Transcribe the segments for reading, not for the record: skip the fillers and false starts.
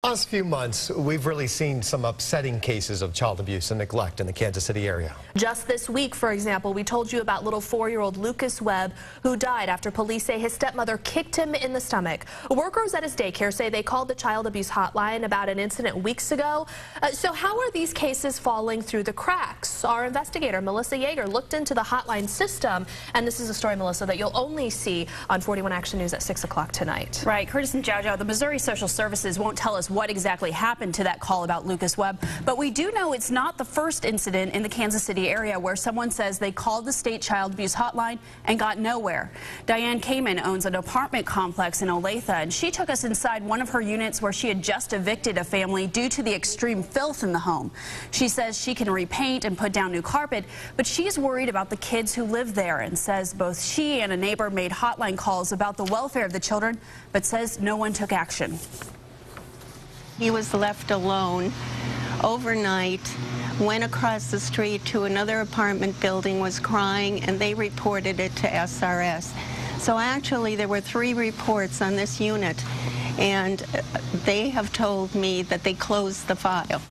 Last few months, we've really seen some upsetting cases of child abuse and neglect in the Kansas City area. Just this week, for example, we told you about little 4-year-old Lucas Webb, who died after police say his stepmother kicked him in the stomach. Workers at his daycare say they called the child abuse hotline about an incident weeks ago. So how are these cases falling through the cracks? Our investigator, Melissa Yeager, looked into the hotline system, and this is a story, Melissa, that you'll only see on 41 Action News at 6 o'clock tonight. Right, Curtis and Jojo, the Missouri Social Services won't tell us what exactly happened to that call about Lucas Webb, but we do know it's not the first incident in the Kansas City area where someone says they called the state child abuse hotline and got nowhere. Diane Kamen owns an apartment complex in Olathe, and she took us inside one of her units where she had just evicted a family due to the extreme filth in the home. She says she can repaint and put down new carpet, but she's worried about the kids who live there and says both she and a neighbor made hotline calls about the welfare of the children, but says no one took action. He was left alone overnight, went across the street to another apartment building, was crying, and they reported it to SRS. So actually there were 3 reports on this unit, and they have told me that they closed the file.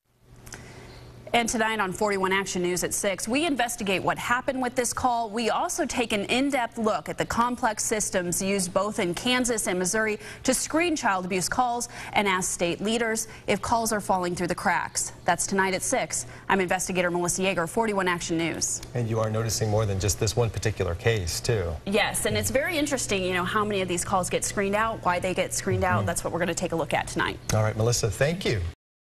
And tonight on 41 Action News at 6, we investigate what happened with this call. We also take an in-depth look at the complex systems used both in Kansas and Missouri to screen child abuse calls and ask state leaders if calls are falling through the cracks. That's tonight at 6. I'm investigator Melissa Yeager, 41 Action News. And you are noticing more than just this one particular case, too. Yes, and it's very interesting, you know, how many of these calls get screened out, why they get screened out. That's what we're going to take a look at tonight. All right, Melissa, thank you.